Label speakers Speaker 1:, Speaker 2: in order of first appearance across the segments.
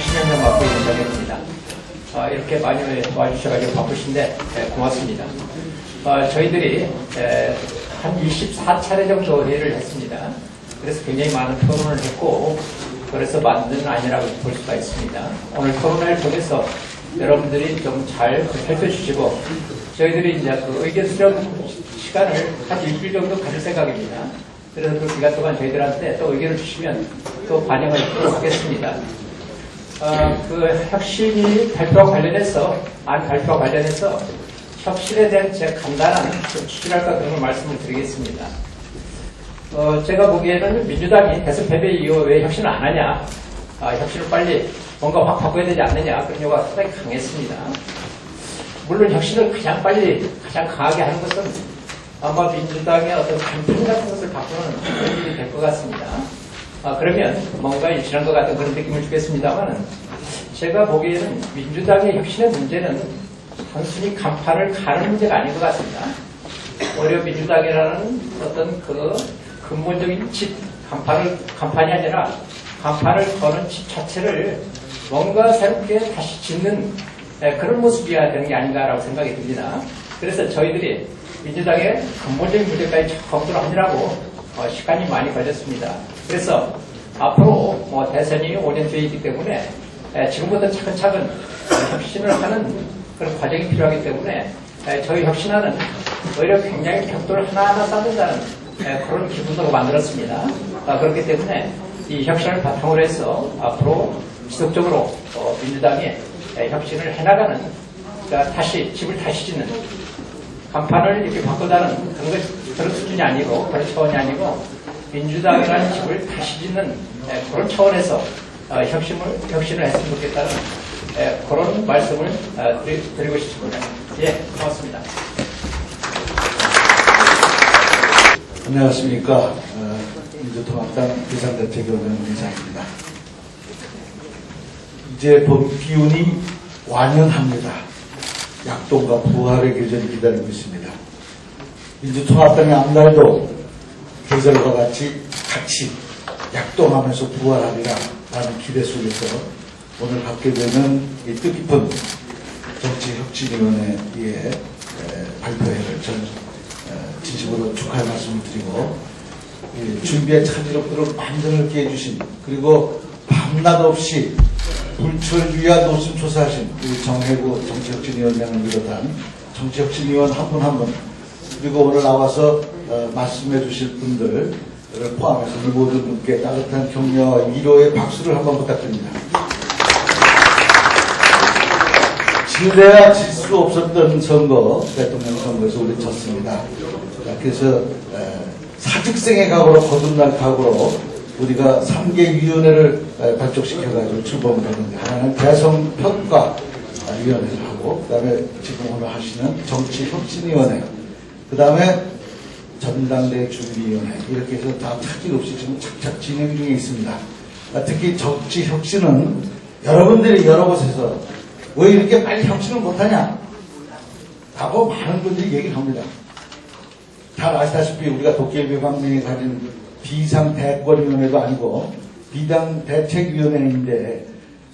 Speaker 1: 신현장 맡고 있는 정혜입니다. 이렇게 많이 와주셔가지고 바쁘신데 고맙습니다. 저희들이 한 24차례 정도 회의를 했습니다. 그래서 굉장히 많은 토론을 했고, 그래서 만든 안이라고 볼 수가 있습니다. 오늘 토론회를 통해서 여러분들이 좀 잘 살펴주시고, 저희들이 이제 그 의견 수렴 시간을 한 일주일 정도 가질 생각입니다. 그래서 그 기간 동안 저희들한테 또 의견을 주시면 또 반영을 하겠습니다. 그 혁신이 발표와 관련해서, 안 발표와 관련해서 혁신에 대한 제 간단한 취지랄까 그런 걸 말씀을 드리겠습니다. 제가 보기에는 민주당이 대선 패배 이후 왜 혁신을 안 하냐, 혁신을 빨리 뭔가 확 바꿔야 되지 않느냐, 그런 요구가 상당히 강했습니다. 물론 혁신을 가장 빨리, 가장 강하게 하는 것은 아마 민주당의 어떤 간판 같은 것을 바꾸는 일이 될 것 같습니다. 그러면 뭔가 일치한 것 같은 그런 느낌을 주겠습니다만, 제가 보기에는 민주당의 혁신의 문제는 단순히 간판을 가는 문제가 아닌 것 같습니다. 오히려 민주당이라는 어떤 그 근본적인 집, 간판이 아니라 간판을 거는 집 자체를 뭔가 새롭게 다시 짓는 그런 모습이어야 되는 게 아닌가라고 생각이 듭니다. 그래서 저희들이 민주당의 근본적인 문제까지 검토를 하느라고 시간이 많이 걸렸습니다. 그래서 앞으로 대선이 5년 뒤에 있기 때문에 지금부터 차근차근 혁신을 하는 그런 과정이 필요하기 때문에 저희 혁신안은 오히려 굉장히 벽돌을 하나하나 쌓는다는 그런 기분으로 만들었습니다. 그렇기 때문에 이 혁신을 바탕으로 해서 앞으로 지속적으로 민주당이 혁신을 해나가는, 그러니까 다시 집을 다시 짓는, 간판을 이렇게 바꾸다는 그런 수준이 아니고, 그런 차원이 아니고 민주당이라는 집을 다시 짓는 그런 차원에서 혁신을 했으면 좋겠다는 그런 말씀을 드리고 싶습니다. 예, 고맙습니다.
Speaker 2: 안녕하십니까. 민주통합당 비상대책위원회 이사입니다. 이제 봄 기운이 완연합니다. 약동과 부활의 계절이 기다리고 있습니다. 민주통합당의 앞날도 계절과 같이 약동하면서 부활하리라 라는 기대 속에서 오늘 갖게 되는 이 뜻깊은 정치혁신위원회의 발표회를 저는 진심으로 축하의 말씀을 드리고, 준비에 차질없도록 만전을 기해 주신, 그리고 밤낮 없이 불철주야 노심초사하신 우리 정혜구 정치혁신위원장을 비롯한 정치혁신위원 한 분 한 분, 그리고 오늘 나와서 말씀해 주실 분들을 포함해서 이 모든 분께 따뜻한 격려와 위로의 박수를 한번 부탁드립니다. 질래야 질 수 없었던 선거, 대통령 선거에서 우리 졌습니다. 그래서 사직생의 각오로 거듭날 각오로 우리가 3개 위원회를 발족시켜가지고 출범을 했는데, 하나는 대선평가위원회를 하고, 그 다음에 지금 오늘 하시는 정치혁신위원회, 그 다음에 전당대 준비위원회, 이렇게 해서 다 차질 없이 지금 착착 진행 중에 있습니다. 특히 정치혁신은 여러분들이 여러 곳에서 왜 이렇게 빨리 혁신을 못하냐 라고 많은 분들이 얘기를 합니다. 잘 아시다시피 우리가 도깨비방맹이 가진 비상대권위원회도 아니고 비상대책위원회인데,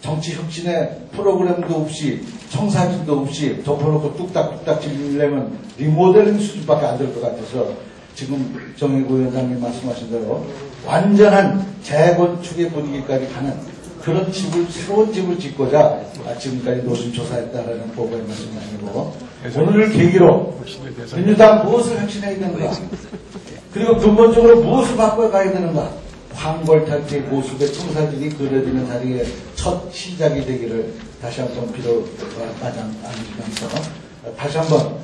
Speaker 2: 정치혁신의 프로그램도 없이 청사진도 없이 덮어놓고 뚝딱뚝딱 짓려면 리모델링 수준밖에 안 될 것 같아서, 지금 정혜구 위원장님 말씀하신 대로 완전한 재건축의 분위기까지 가는 그런 집을, 새로운 집을 짓고자 지금까지 노심초사했다라는 보고의 말씀이 아니고, 오늘을 계기로 민주당 무엇을 혁신해야 되는가, 그리고 근본적으로 무엇을 바꿔가야 되는가, 황골탈퇴 고수의 청사진이 그려지는 자리에 첫 시작이 되기를 다시 한번 빌어마지 않으시면서 다시 한번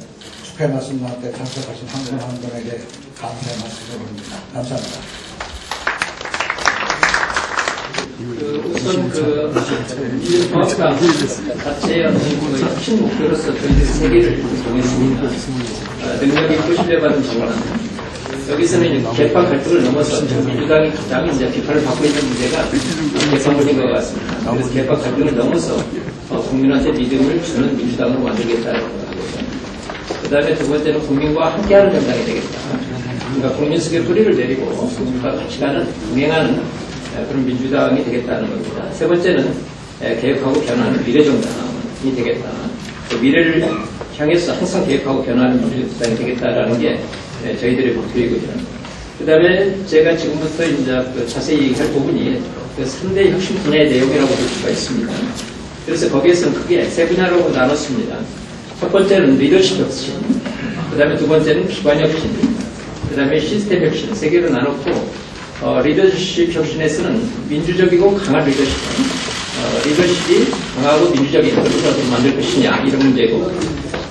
Speaker 2: 축하의 말씀과 함께 참석하신 한 분 한 분에게 감사의 말씀을 드립니다. 감사합니다.
Speaker 1: 우선 민주통합당 자체의 혁신 목표로서 저희들이 세 개를 정했습니다. 능력이 신뢰받은 정권. 여기서는 개파 갈등을 넘어서 민주당이 가장 이제 비판을 받고 있는 문제가 개성문인 것 같습니다. 그래서 개파 갈등을 넘어서 국민한테 믿음을 주는 민주당으로 만들겠다는 거고요. 그 다음에 두 번째는 국민과 함께하는 정당이 되겠다. 그러니까 국민 속에 뿌리를 내리고 국민과 같이 가는, 동행하는 그런 민주당이 되겠다는 겁니다. 세 번째는 개혁하고 변화하는 미래정당이 되겠다. 그 미래를 향해서 항상 개혁하고 변화하는 민주정당이 되겠다라는 게 저희들의 목표이고요. 그 다음에 제가 지금부터 이제 자세히 얘기할 부분이 그 3대 혁신 분야의 내용이라고 볼 수가 있습니다. 그래서 거기에서는 크게 세 분야로 나눴습니다. 첫 번째는 리더십 혁신, 그 다음에 두 번째는 기반 혁신, 그 다음에 시스템 혁신, 세 개로 나눴고, 리더십 혁신에서는 민주적이고 강한 리더십, 리더십이 강하고 민주적인 것을 어떻게 만들 것이냐, 이런 문제고,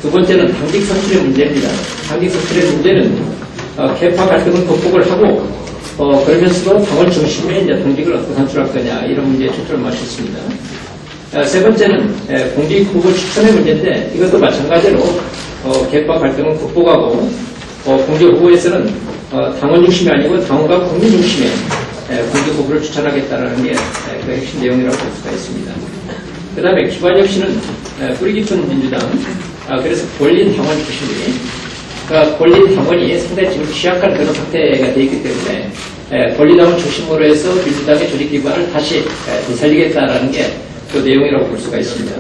Speaker 1: 두 번째는 당직 선출의 문제입니다. 당직 선출의 문제는 계파 갈등은 극복을 하고, 그러면서도 당원 중심의 이제 당직을 어떻게 선출할 거냐, 이런 문제에 초점을 맞췄습니다. 세 번째는 공직 후보 추천의 문제인데, 이것도 마찬가지로 계파 갈등은 극복하고, 공직 후보에서는 당원 중심이 아니고 당원과 국민 중심의 공직 후보를 추천하겠다는 게 그 핵심 내용이라고 볼 수가 있습니다. 그 다음에 기반 혁신은 뿌리 깊은 민주당, 그래서 권린 당원 중심이, 그러니까 권린 당원이 상당히 지금 취약한 그런 상태가 되어 있기 때문에 권리당원 중심으로 해서 민주당의 조직 기반을 다시 되살리겠다는 게 그 내용이라고 볼 수가 있습니다.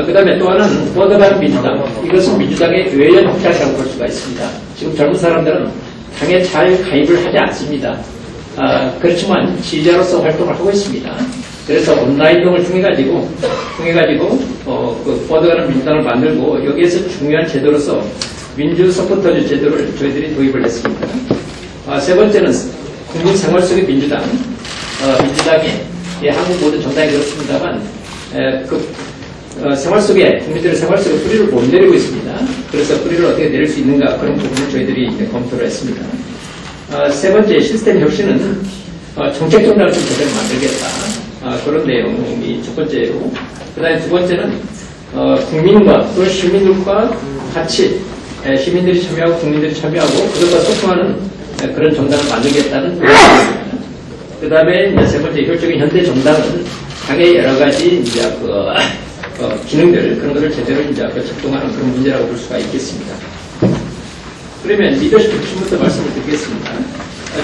Speaker 1: 그 다음에 또 하나는 뻗어가는 민주당, 이것은 민주당의 외연 확장이라고 볼 수가 있습니다. 지금 젊은 사람들은 당에 잘 가입을 하지 않습니다. 그렇지만 지지자로서 활동을 하고 있습니다. 그래서 온라인동을 통해가지고 그 뻗어가는 민주당을 만들고 여기에서 중요한 제도로서 민주 서포터즈 제도를 저희들이 도입을 했습니다. 세 번째는 국민 생활 속의 민주당, 민주당이 한국 모든 정당이 그렇습니다만 생활 속에 국민들의 생활 속에 뿌리를 못 내리고 있습니다. 그래서 뿌리를 어떻게 내릴 수 있는가 그런 부분을 저희들이 검토를 했습니다. 세 번째 시스템 혁신은 정책 정당을 좀 제대로 만들겠다. 그런 내용이 첫 번째고, 그다음에 두 번째는 국민과 또 시민들과 같이 시민들이 참여하고 국민들이 참여하고 그것과 소통하는 그런 정당을 만들겠다는 부분입니다. 그 다음에 세 번째 효율적인 현대 정당은 당의 여러 가지 이제 기능들 그런 것을 제대로 이제 작동하는 그런 문제라고 볼 수가 있겠습니다. 그러면 리더십 혁신부터 말씀을 드리겠습니다.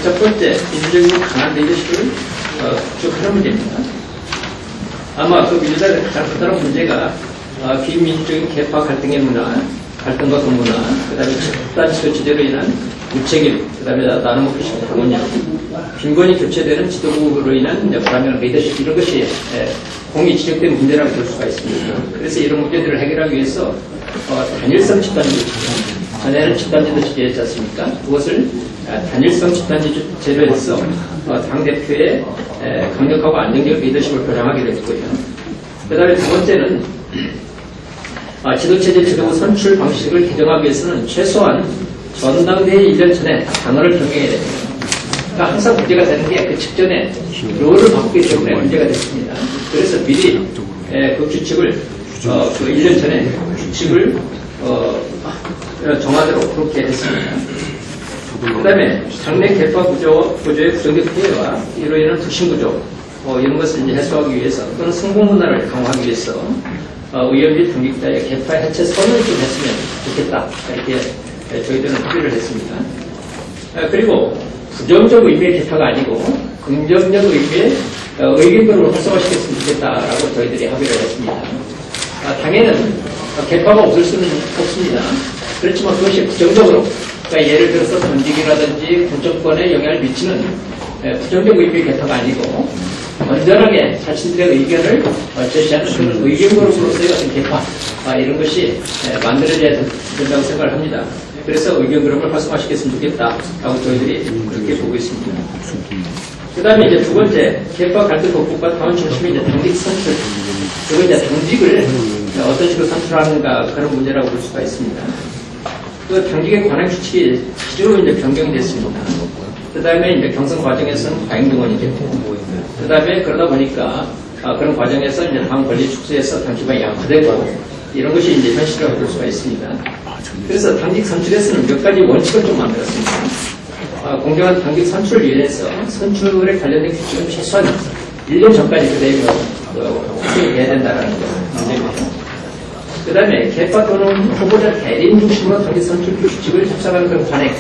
Speaker 1: 첫 번째 민주적이고 강한 리더십을 구축하는 문제입니다. 아마 그 민주당의 가장 크다는 문제가 비민주적인 계파 갈등의 문화, 갈등과 그 문화, 그 다음에 집단 지대로 인한 무책임, 그 다음에 나눠 먹기식 당원력, 빈곤이 교체되는 지도부로 인한 불안정한 리더십, 이런 것이 공이 지적된 문제라고 볼 수가 있습니다. 그래서 이런 문제들을 해결하기 위해서 단일성 집단지도, 전에는 집단지도 제도였지 않습니까? 그것을 단일성 집단지제로 해서 당대표의 강력하고 안정적 리더십을 보장하기로 했고요. 그 다음에 두 번째는 지도체제 지도부 선출 방식을 개정하기 위해서는 최소한 전당대회 1년 전에 당헌을 경영해야 됩니다. 그러니까 항상 문제가 되는 게 그 직전에 룰을 바꾸기 때문에 문제가 됐습니다. 그래서 미리 그 규칙을 그 1년 전에 규칙을 정하도록 그렇게 했습니다. 그 다음에 당내 개파 구조의 부정적 폐해와 이로 인한 부신구조 이런 것을 이제 해소하기 위해서 또는 성공 문화를 강화하기 위해서 의원 및 당직자의 개파 해체 선언을 좀 했으면 좋겠다 이렇게 저희들은 합의를 했습니다. 그리고 부정적 의미의 개파가 아니고 긍정적 의미의 의견으로 활성화시켰으면 좋겠다라고 저희들이 합의를 했습니다. 당에는 개파가 없을 수는 없습니다. 그렇지만 그것이 부정적으로, 그러니까 예를 들어서 전직이라든지 정권에 영향을 미치는 부정적 의미의 개파가 아니고 건전하게 자신들의 의견을 제시하는 그런 의견그룹으로서의 어떤 개파, 이런 것이 만들어져야 된다고 생각을 합니다. 그래서 의견그룹을 활성화시켰으면 좋겠다라고 저희들이 그렇게 보고 있습니다. 그 다음에 이제 두 번째, 개파 갈등 극복과 당원 중심의 이제 당직 선출. 그리고 이제 당직을 어떤 식으로 선출하는가 그런 문제라고 볼 수가 있습니다. 그 당직의 관행 규칙이 자주 이제 변경이 됐습니다. 그 다음에 이제 경선 과정에서는 과잉동원이 됐고, 그 다음에 그러다 보니까 그런 과정에서 이제 당 권리 축소해서 당 기반이 약화되고 이런 것이 이제 현실이라고 볼 수가 있습니다. 그래서 당직 선출에서는 몇 가지 원칙을 좀 만들었습니다. 공정한 당직 선출을 위해서 선출에 관련된 규칙은 최소한 1년 전까지 그대로 확인해야 된다는 문제입니다. 그 다음에 개파 또는 후보자 대리인 중심으로 당직 선출 규칙을 작성하는 그런 관행.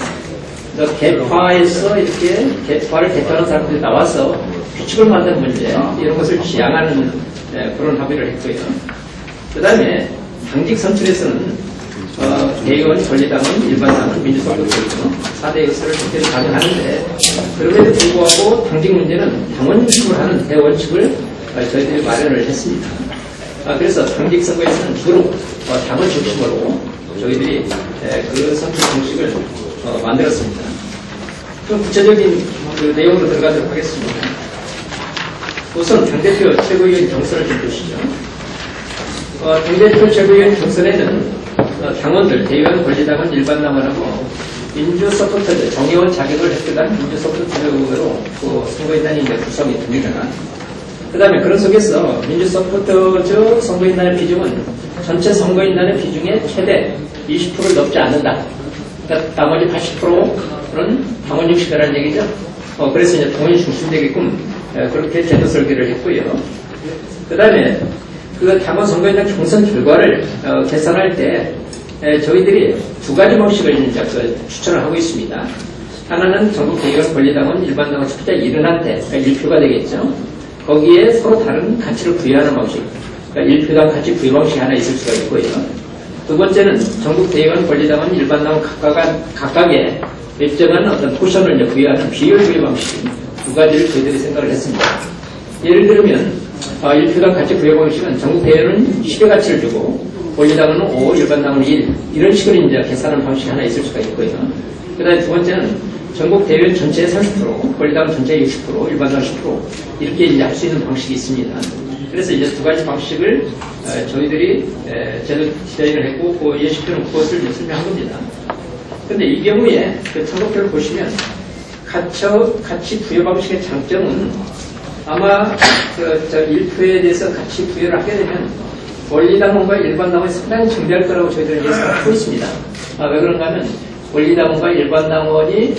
Speaker 1: 개파에서 이렇게 개파를 대표하는 사람들이 나와서 규칙을 만드는 문제, 이런 것을 지향하는 그런 합의를 했고요. 그 다음에 당직 선출에서는 대의원, 권리당원, 일반당원, 민주당원 등등 4대 요소를 적대로 가능하는데, 그럼에도 불구하고 당직 문제는 당원 중심으로 하는 대원칙을 저희들이 마련을 했습니다. 그래서 당직 선거에서는 주로 당원 중심으로 저희들이 그 선출 방식을 만들었습니다. 좀 구체적인 그 내용으로 들어가도록 하겠습니다. 우선 당대표 최고위원 경선을 좀 보시죠. 당대표 최고위원 경선에는 당원들, 대의원, 권리당원, 일반당원하고 민주 서포터즈, 정의원 자격을 획득한 민주 서포터즈로 그 선거인단이 이제 구성이 됩니다. 그 다음에 그런 속에서 민주 서포터즈 선거인단의 비중은 전체 선거인단의 비중의 최대 20%를 넘지 않는다. 그러니까 나머지 80%는 당원 중심이라는 얘기죠. 그래서 이제 당원이 중심되게끔 그렇게 제도 설계를 했고요. 그 다음에 그 당원 선거인단 경선 결과를 계산할 때 저희들이 두 가지 방식을 이제 추천을 하고 있습니다. 하나는 전국 대의원, 권리당원, 일반당원 투표자 70한테, 그러니까 1표가 되겠죠. 거기에 서로 다른 가치를 부여하는 방식, 그러니까 1표당 가치 부여 방식이 하나 있을 수가 있고요. 두 번째는 전국 대의원, 권리당원, 일반당원 각각의 일정한 어떤 포션을 이제 부여하는 비율 부여 방식, 두 가지를 저희들이 생각을 했습니다. 예를 들면 1표당 가치 부여 방식은 전국 대의원은 10의 가치를 주고 권리당원은 5, 일반당원은 1 이런 식으로 이제 계산하는 방식이 하나 있을 수가 있고요. 그 다음에 두 번째는 전국 대의원 전체의 30%, 권리당원 전체의 60%, 일반당원 10% 이렇게 이제 할 수 있는 방식이 있습니다. 그래서 이제 두 가지 방식을 저희들이 제도 디자인을 했고 그 예시표는 그것을 이제 설명한 겁니다. 근데 이 경우에 그 참고표를 보시면 가치 부여 방식의 장점은 아마 그 1표에 대해서 가치 부여를 하게 되면 권리당원과 일반당원이 상당히 증대할 거라고 저희들은 예상을 하고 있습니다. 왜 그런가 하면 권리당원과 일반당원이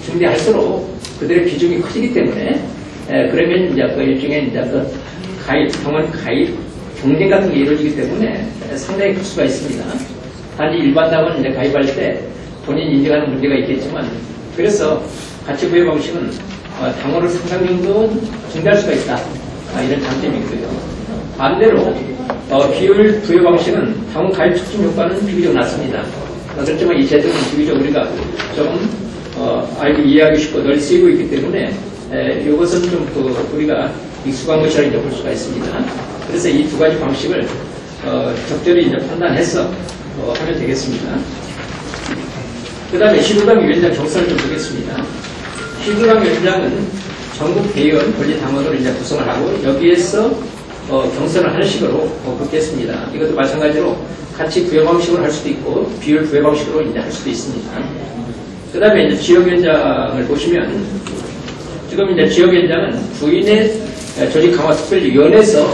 Speaker 1: 증대할수록 그들의 비중이 커지기 때문에 그러면 이제 그 일종의 이제 그 당원 가입 경쟁 같은 게 이루어지기 때문에 상당히 클 수가 있습니다. 단지 일반당원 이제 가입할 때 본인 인정하는 문제가 있겠지만 그래서 가치 부여 방식은 당원을 상당 정도 증대할 수가 있다. 이런 장점이 있고요. 반대로 비율 부여 방식은 당원 가입 촉진 효과는 비교적 낮습니다. 그렇지만 이 제도는 비교적 우리가 좀 알고 이해하기 쉽고 널리 쓰이고 있기 때문에 이것은 좀 우리가 익숙한 것이라 이제 볼 수가 있습니다. 그래서 이 두 가지 방식을 적절히 이제 판단해서 하면 되겠습니다. 그 다음에 시도당 위원장 경선을 좀 보겠습니다. 시도당 위원장은 전국 대의원 권리당원으로 이제 구성을 하고 여기에서 경선을 하는 식으로 그렇게 했습니다. 이것도 마찬가지로 가치 부여 방식으로 할 수도 있고 비율 부여 방식으로 이제 할 수도 있습니다. 그 다음에 이제 지역위원장을 보시면 지금 이제 지역위원장은 부인의 조직 강화 특별위원회에서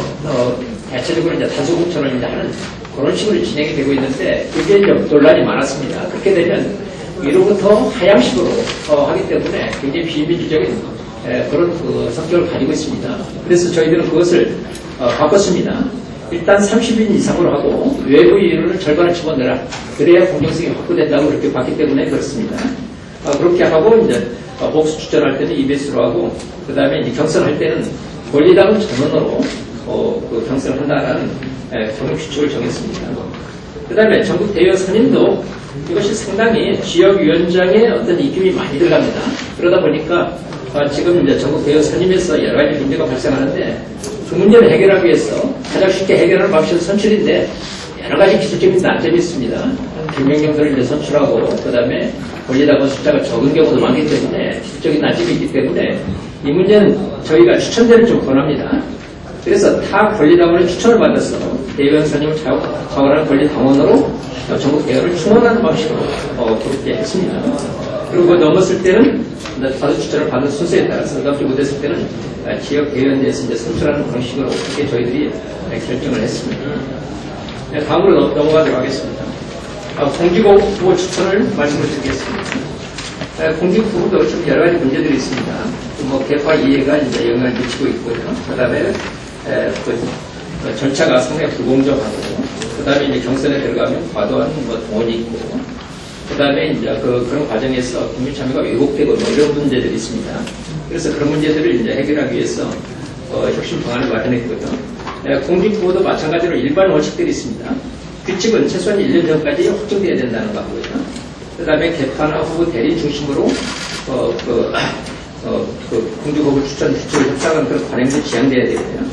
Speaker 1: 대체적으로 이제 다수 공천을 이제 하는 그런 식으로 진행이 되고 있는데 이게 이제 논란이 많았습니다. 그렇게 되면 위로부터 하향식으로 하기 때문에 굉장히 비민주적인 그런 성격을 가지고 있습니다. 그래서 저희들은 그것을 바꿨습니다. 일단 30인 이상으로 하고 외부 인원을 절반을 집어넣어라. 그래야 공정성이 확보된다고 그렇게 봤기 때문에 그렇습니다. 그렇게 하고 이제 복수 추천할 때는 EBS로 하고 그 다음에 이제 경선할 때는 권리당원 전원으로 그 경선을 한다는 경영 규칙을 정했습니다. 그 다음에 전국 대의원 선임도 이것이 상당히 지역위원장의 어떤 입김이 많이 들어갑니다. 그러다 보니까 지금 이제 전국 대의원 선임에서 여러 가지 문제가 발생하는데 그 문제를 해결하기 위해서 가장 쉽게 해결하는 방식은 선출인데 여러 가지 기술적인 난점이 있습니다. 김명경들을 이제 선출하고 그 다음에 권리당원 숫자가 적은 경우도 많기 때문에 기술적인 난점이 있기 때문에 이 문제는 저희가 추천제를 좀 권합니다. 그래서 타 권리당원의 추천을 받아서 대의원 선임을 자원하는 권리당원으로 전국 대의원을 충원하는 방식으로 그렇게 했습니다. 그리고 넘었을 때는 다수 추천을 받는 순서에 따라서 넘지 못했을 때는 지역 대의원에서 이제 선출하는 방식으로 그렇게 저희들이 결정을 했습니다. 다음으로 넘어가도록 하겠습니다. 공직 후보 추천을 말씀을 드리겠습니다. 공직 후보도 좀 여러 가지 문제들이 있습니다. 개파 이해가 이제 영향을 미치고 있고요. 그 다음에 절차가 상당히 불공정하고, 그 다음에 이제 경선에 들어가면 과도한 돈이 있고, 그 다음에 이제 그런 과정에서 국민 참여가 왜곡되고 이런 문제들이 있습니다. 그래서 그런 문제들을 이제 해결하기 위해서 혁신 방안을 마련했고요. 공직부도 마찬가지로 일반 원칙들이 있습니다. 규칙은 최소한 1년 전까지 확정돼야 된다는 거고요. 그 다음에 개파나 후보 대리 중심으로 공직후보 추천 규칙을 협상하는 그런 관행도 지향돼야 되고요.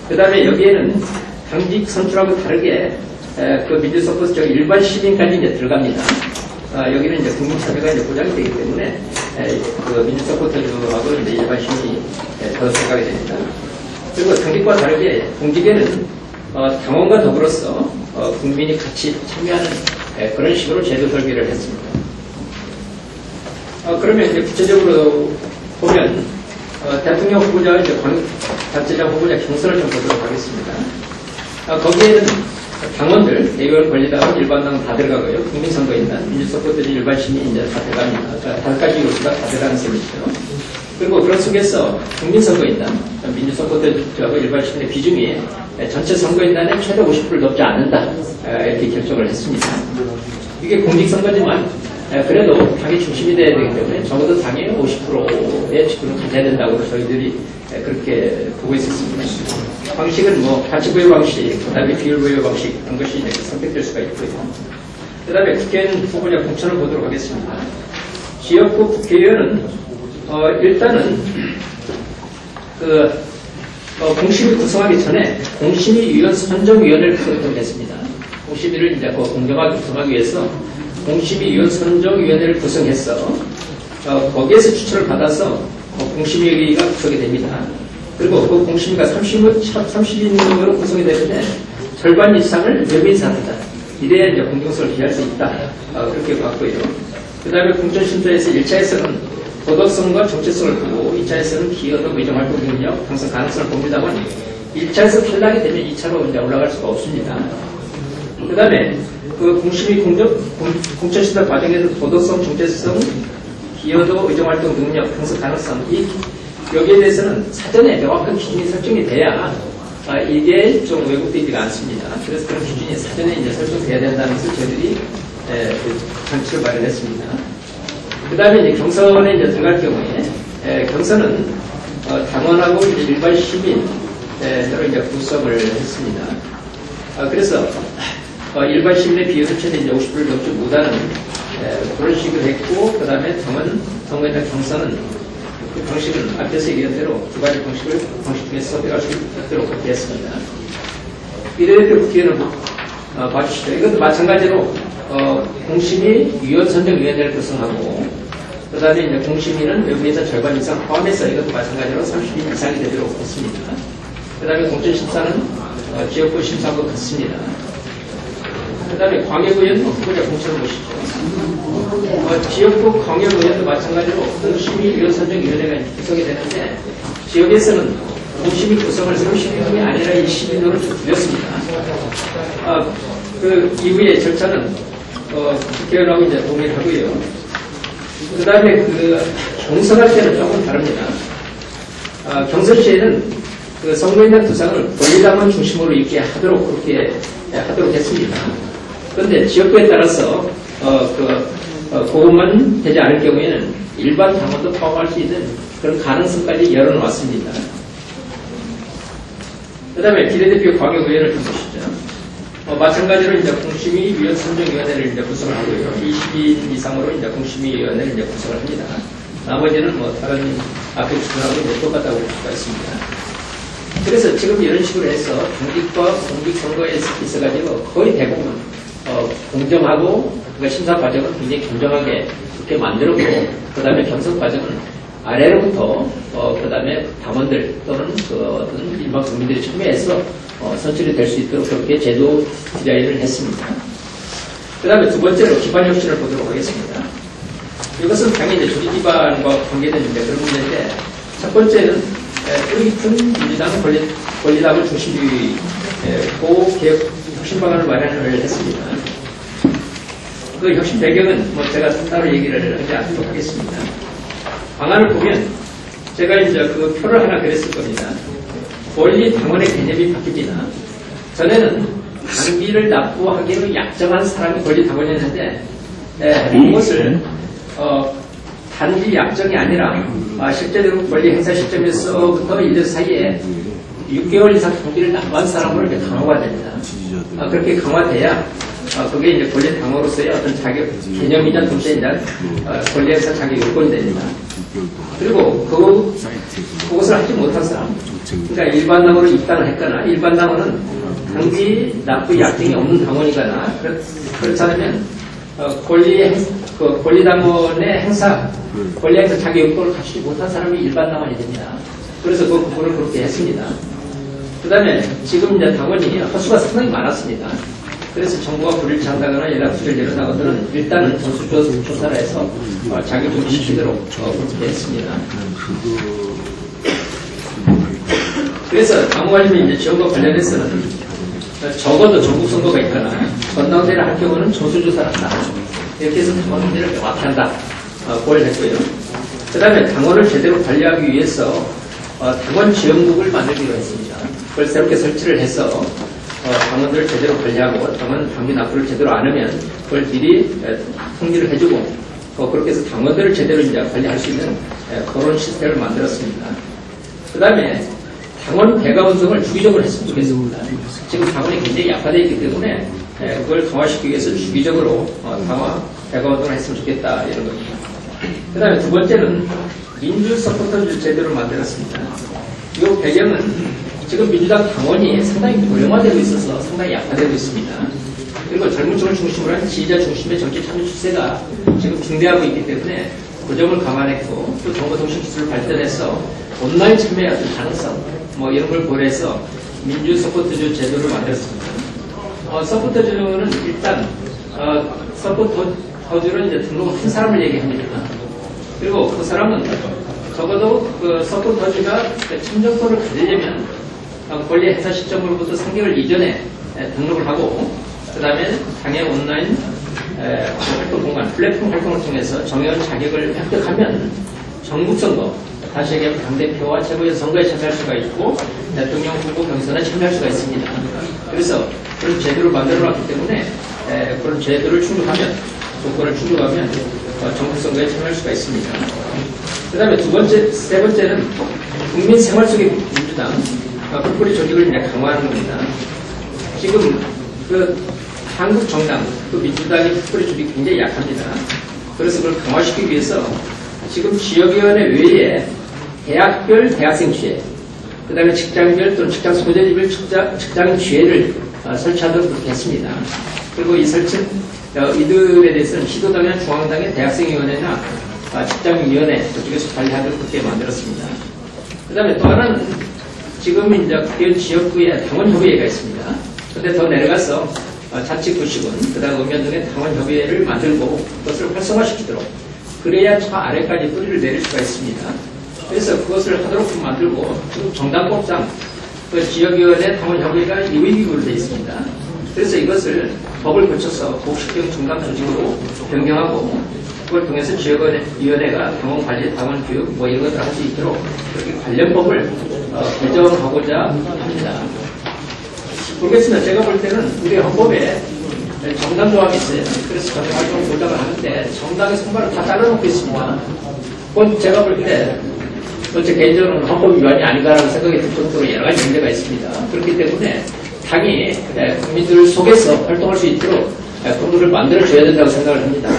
Speaker 1: 그 다음에 여기에는 당직 선출하고 다르게 그 민주서포트 일반 시민까지 이제 들어갑니다. 여기는 이제 국민 참여가 이제 보장이 되기 때문에 그 민주서포트하고 이제 일반 시민이 더 들어가게 됩니다. 그리고 당직과 다르게 공직에는 당원과 더불어서 국민이 같이 참여하는 그런 식으로 제도 설계를 했습니다. 그러면 이제 구체적으로 보면 대통령 후보자 이제 단체장 후보자 경선을 좀 보도록 하겠습니다. 거기에는 당원들, 대의원 권리당원, 일반당원 다 들어가고요. 국민선거인단, 민주서포트 일반 시민 이제 다 들어갑니다. 5가지 요소가 다 들어가는 셈이죠. 그리고 그런 속에서 국민선거인단, 민주서포트하고 일반 시민의 비중이 전체 선거인단의 최대 50%를 넘지 않는다. 이렇게 결정을 했습니다. 이게 공직선거지만 그래도 당이 중심이 돼야 되기 때문에 적어도 당의 50%의 지분을 가져야 된다고 저희들이 그렇게 보고 있었습니다. 방식은 뭐 가치부여 방식, 그 다음에 비율부여 방식 이런 것이 이렇게 선택될 수가 있고요. 그 다음에 국회의원 후보자 공천을 보도록 하겠습니다. 지역구 국회의원은 일단은 공심위 구성하기 전에 공심위위원 선정위원회를 구성했습니다. 공심위를 이제 공정하게 구성하기 위해서 공심위위원 선정위원회를 구성해서 거기에서 추천을 받아서 공심위가 구성이 됩니다. 그리고 그 공심위가 30인으로 구성이 되는데 절반 이상을 외부인사입니다. 이래야 이제 공정성을 기할 수 있다. 그렇게 봤고요. 그 다음에 공천심사에서 1차에서는 도덕성과 정체성을 보고 2차에서는 기여도 의정활동 능력, 당선 가능성을 봅니다만 1차에서 탈락이 되면 2차로 이제 올라갈 수가 없습니다. 그 다음에 그 공심위 공천심사 과정에서 도덕성, 정체성, 기여도 의정활동 능력, 당선 가능성 여기에 대해서는 사전에 명확한 기준이 설정이 돼야 이게 좀 왜곡되지가 않습니다. 그래서 그런 기준이 사전에 이제 설정돼야 된다는 것을 저희들이 장치를 마련했습니다. 그 다음에 이제 경선에 이제 들어갈 경우에 경선은 당원하고 이제 일반 시민으로 이제 구성을 했습니다. 그래서 일반 시민의 비율은 최대 이제 50%를 넘지 못하는 그런 식으로 했고, 그 다음에 당원의 경선은 그 방식은 앞에서 얘기한 대로 두 가지 방식 중에서 선택할 수 있도록 그렇게 했습니다. 비례대표 국회의원은 봐주시죠. 이것도 마찬가지로 공심위 위원 선정위원회를 구성하고, 그 다음에 이제 공심위는 외부에서 절반 이상 포함해서 이것도 마찬가지로 30인 이상이 되도록 했습니다. 그 다음에 공천심사는 지역구 심사하고 같습니다. 그 다음에 광역의원 후보자 공천을 보시죠. 지역구 광역의원도 마찬가지로 공심위 위원 선정위원회가 구성이 되는데 지역에서는 공심위 구성을 30명이 아니라 20인으로 줄였습니다. 그 이후의 절차는 국회의원하고 이제 동의를 하고요. 그 다음에 경선할 때는 조금 다릅니다. 경선 시에는 그 선거인단 구상을 권리당원 중심으로 이렇게 그렇게 하도록 했습니다. 그런데 지역구에 따라서 그것만 되지 않을 경우에는 일반 당원도 포함할 수 있는 그런 가능성까지 열어놓았습니다. 그 다음에 비례대표 광역의원을 좀 보시죠. 마찬가지로 이제 공심위 위원 선정위원회를 이제 구성을 하고요. 20인 이상으로 이제 공심위위원회를 이제 구성을 합니다. 나머지는 뭐 다른 앞에 주장하고 이제 똑같다고 볼 수가 있습니다. 그래서 지금 이런 식으로 해서 당직과 공직선거에 있어가지고 거의 대부분 공정하고 그 심사 과정은 굉장히 공정하게 그렇게 만들었고, 그 다음에 경선 과정은 아래로부터 그 다음에 당원들 또는 어떤 일반 국민들이 참여해서 선출이 될 수 있도록 그렇게 제도 디자인을 했습니다. 그 다음에 두 번째로 기반 혁신을 보도록 하겠습니다. 이것은 당연히 조직 기반과 관계된 그런 문제인데, 첫 번째는 뿌리 깊은 민주당 권리당을 중심으로 개혁 혁신 방안을 마련을 했습니다. 그 혁신 배경은 뭐 제가 따로 얘기를 하지 않도록 하겠습니다. 방안을 보면 제가 이제 그 표를 하나 그렸을 겁니다. 권리 당원의 개념이 바뀝니다. 전에는 당비를 납부하기로 약정한 사람이 권리 당원이었는데 그것을 단지 약정이 아니라 실제로 권리 행사 시점에서부터 1년 사이에 6개월 이상 통지를 납부한 사람으로 이렇게 강화가 됩니다. 그렇게 강화돼야 그게 이제 권리 당으로서의 어떤 자격 개념이자 동시에 이제 권리 행사 자격 요건이 됩니다. 그리고 그것을 하지 못한 사람, 그러니까 일반 당으로 입당을 했거나 일반 당원은 단지 납부 약정이 없는 당원이거나 그렇지 않으면 권리당원의 행사, 권리행사 자격 요건을 갖추지 못한 사람이 일반 당원이 됩니다. 그래서 그 부분을 그렇게 했습니다. 그 다음에 지금 이제 당원이 허수가 상당히 많았습니다. 그래서 정부가 불일치한다거나 연락 부실을 일어나거든 일단은 전수조사를 해서 자격 정지시키도록 그렇게 했습니다. 그래서 당원이 이제 지원과 관련해서는 적어도 전국 선거가 있거나 전당대회를 할 경우는 전수조사를 한다. 이렇게 해서 당원 문제를 명확히 한다. 그걸 했고요. 그 다음에 당원을 제대로 관리하기 위해서 당원 지원국을 만들기로 했습니다. 그걸 새롭게 설치를 해서 당원들을 제대로 관리하고 당원 당비 납부를 제대로 안 하면 그걸 미리 통지를 해주고 그렇게 해서 당원들을 제대로 이제 관리할 수 있는 그런 시스템을 만들었습니다. 그 다음에 당원 대가 운동을 주기적으로 했으면 좋겠습니다. 지금 당원이 굉장히 약화되어 있기 때문에 그걸 강화시키기 위해서 주기적으로 대가 운동을 했으면 좋겠다 이런 겁니다. 그 다음에 두 번째는 민주 서포터 제도를 만들었습니다. 이 배경은 지금 민주당 당원이 상당히 고령화되고 있어서 상당히 약화되고 있습니다. 그리고 젊은 층을 중심으로 한 지지자 중심의 정치 참여 추세가 지금 중대하고 있기 때문에 그 점을 감안했고 또 정보통신 기술을 발전해서 온라인 참여의 어떤 가능성 이런 걸 고려해서 민주 서포터주 제도를 만들었습니다. 서포터주는 일단 서포터주는 이제 등록을 한 사람을 얘기합니다. 그리고 그 사람은 적어도 그 서포터주가 참정권을 가지려면 권리 행사 시점으로부터 3개월 이전에 등록을 하고 그 다음에 당의 온라인 활동 공간, 플랫폼 활동을 통해서 정해온 자격을 획득하면 전국선거, 다시 얘기하면 당대표와 최고위원 선거에 참여할 수가 있고 대통령 후보 경선에 참여할 수가 있습니다. 그래서 그런 제도를 만들어놨기 때문에 그런 제도를 충족하면, 조건을 충족하면 전국선거에 참여할 수가 있습니다. 그 다음에 세 번째는 국민 생활 속의 민주당, 국부리 조직을 이제 강화하는 겁니다. 지금 한국 정당, 민주당의 국부리 조직이 굉장히 약합니다. 그래서 그걸 강화시키기 위해서 지금 지역위원회 외에 대학별 대학생 지회, 그 다음에 직장별 또는 직장 소재지별 직장 지회를 설치하도록 그렇게 했습니다. 그리고 이 이들에 대해서는 시도당이나 중앙당의 대학생위원회나 직장위원회 그쪽에서 관리하도록 그렇게 만들었습니다. 그 다음에 또 하나는 지금 이제 국회의원 지역구에 당원협의회가 있습니다. 근데 더 내려가서 자치구식은, 그 다음 의견 등의 당원협의회를 만들고 그것을 활성화시키도록 그래야 저 아래까지 뿌리를 내릴 수가 있습니다. 그래서 그것을 하도록 만들고 지금 정당법상 그 지역위원회 당원협의회가 이의기구로 되어 있습니다. 그래서 이것을 법을 고쳐서 복식형 정당 조직으로 변경하고 그걸 통해서 지역위원회가 당원관리, 당원교육 이런 것들을 할 수 있도록 그렇게 관련법을 개정하고자 합니다. 모르겠습니다. 제가 볼 때는 우리 헌법에 정당 조항이 있어요. 그래서 정당 활동을 보장을 하는데 정당의 선발을 다 잘라놓고 있습니다. 그건 제가 볼 때 제 개인적으로는 헌법 위반이 아닌가라고 생각이 들 정도로 여러 가지 문제가 있습니다. 그렇기 때문에 당이 국민들 속에서 활동할 수 있도록 그런 만들어줘야 된다고 생각을 합니다.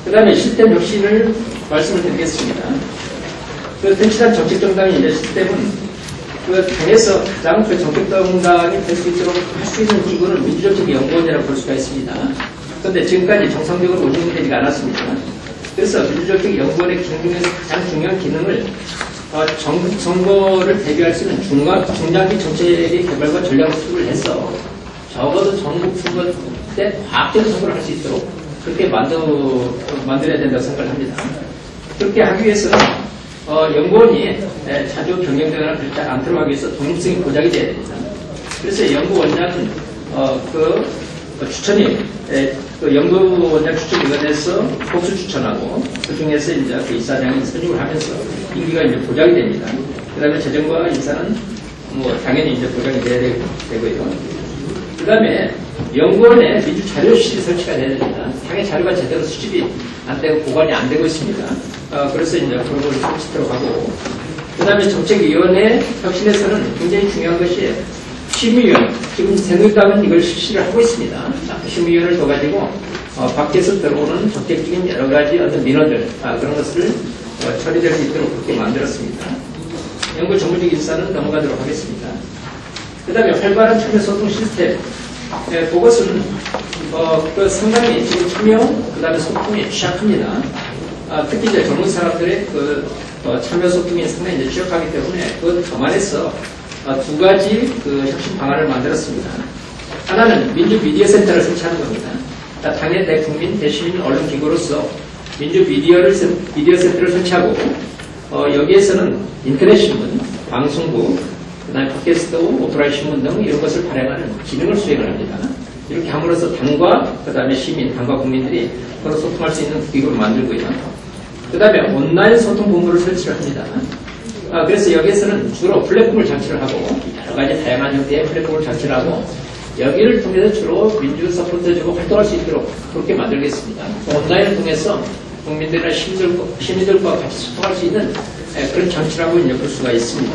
Speaker 1: 그 다음에 시스템 혁신을 말씀을 드리겠습니다. 튼실한 정책정당의 이제 시스템은 당에서 가장 정책정당이 될 수 있도록 할 수 있는 기구는 민주정책연구원이라고 볼 수가 있습니다. 그런데 지금까지 정상적으로 운영되지가 않았습니다. 그래서 민주정책연구원의 기능 중에서 가장 중요한 기능을 선거를 대비할 수 있는 중장기 정책의 개발과 전략을 수립을 해서 적어도 전국 선거 때 과학적인 선거를 할 수 있도록 그렇게 만들어야 된다고 생각을 합니다. 그렇게 하기 위해서는 연구원이 자주 변경되거나 그렇지 않도록 하기 위해서 독립성이 보장이 돼야 됩니다. 그래서 연구원장은 추천이 연구원장 추천위원회에서 복수 추천하고 그 중에서 이제 그 이사장이 선임을 하면서 임기가 이제 보장이 됩니다. 그 다음에 재정과 인사는 당연히 이제 보장이 돼야 되고요. 그 다음에 연구원에 민주자료실이 설치가 되야 됩니다. 당의 자료가 제대로 수집이 안 되고 보관이 안 되고 있습니다. 그래서 이제 그런 걸 설치도록 하고, 그 다음에 정책위원회 혁신에서는 굉장히 중요한 것이 심의위원, 지금 새누리당은 이걸 실시를 하고 있습니다. 심의위원을 둬가지고 밖에서 들어오는 적극적인 여러 가지 어떤 민원들, 그런 것을 처리될 수 있도록 그렇게 만들었습니다. 연구 전문직 인사는 넘어가도록 하겠습니다. 그 다음에 활발한 참여 소통 시스템. 그것은 상당히 지금 참여, 그 다음에 소통에 취약합니다. 특히 이제 젊은 사람들의 참여 소통이 상당히 이제 취약하기 때문에 그걸 감안해서 두 가지 혁신 방안을 만들었습니다. 하나는 민주 미디어 센터를 설치하는 겁니다. 당의 대국민 대시민 언론 기구로서 민주 미디어 센터를 설치하고 여기에서는 인터넷 신문, 방송국, 그다음에 팟캐스트, 오프라인 신문 등 이런 것을 발행하는 기능을 수행을 합니다. 이렇게 함으로써 당과 그다음에 시민, 당과 국민들이 서로 소통할 수 있는 기구를 만들고요. 그다음에 온라인 소통 본부를 설치를 합니다. 그래서 여기에서는 주로 플랫폼을 장치를 하고 여러 가지 다양한 형태의 플랫폼을 장치를 하고 여기를 통해서 주로 민주 서포트적으로 활동할 수 있도록 그렇게 만들겠습니다. 온라인을 통해서 국민들이나 시민들과 같이 소통할 수 있는 그런 장치를 하고 볼 수가 있습니다.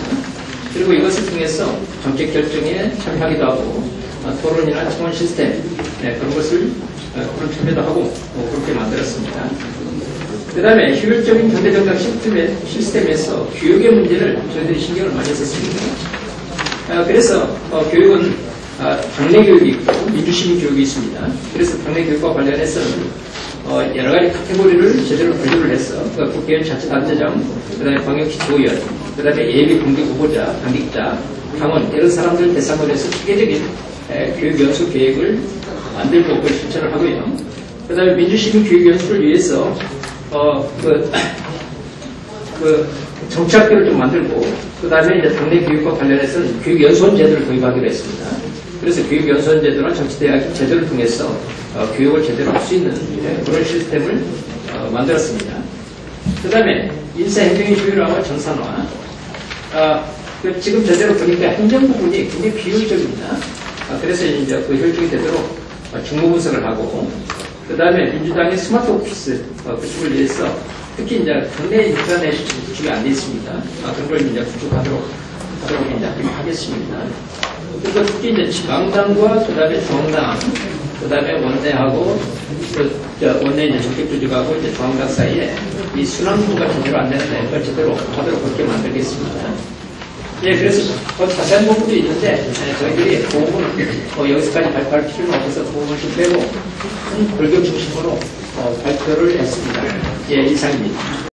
Speaker 1: 그리고 이것을 통해서 정책 결정에 참여하기도 하고 토론이나 청원 시스템 그런 것을 그런 참여도 하고 그렇게 만들었습니다. 그 다음에 효율적인 경제정당 시스템에서 교육의 문제를 저희들이 신경을 많이 썼습니다. 그래서 교육은 당내 교육이 있고 민주시민 교육이 있습니다. 그래서 당내 교육과 관련해서는 여러 가지 카테고리를 제대로 분류를 해서 국회의원 자치단체장, 그 다음에 광역기초의원, 그 다음에 예비 공개 후보자, 당직자, 당원 이런 사람들 대상으로 해서 체계적인 교육 연수 계획을 만들고 그걸 실천을 하고요. 그 다음에 민주시민 교육 연수를 위해서 정치학교를 좀 만들고 그 다음에 이제 당내 교육과 관련해서는 교육연수원 제도를 도입하기로 했습니다. 그래서 교육연수원 제도나 정치대학 제도를 통해서 교육을 제대로 할 수 있는 그런 시스템을 만들었습니다. 그 다음에 인사행정의 효율화와 정산화. 지금 제대로 보니까 행정 부분이 굉장히 비효율적입니다. 그래서 이제 그 효율적이 되도록 중무 분석을 하고, 그 다음에 민주당의 스마트 오피스 구축을 위해서 특히 이제 국내 인터넷 구축이 안 되어 있습니다. 그런 걸 이제 구축하도록 이제 하겠습니다. 그리고 특히 이제 지방당과 그 다음에 중앙당, 그 다음에 원내하고 원내 이제 정책 조직하고 이제 중앙당 사이에 이 순환구가 제대로 안 되는데 그걸 제대로 하도록 그렇게 만들겠습니다. 예, 그래서 더 자세한 부분도 있는데 저희들이 부분은 여기서까지 발표할 필요는 없어서 부분을 좀 빼고 큰 골격 중심으로 발표를 했습니다. 예, 이상입니다.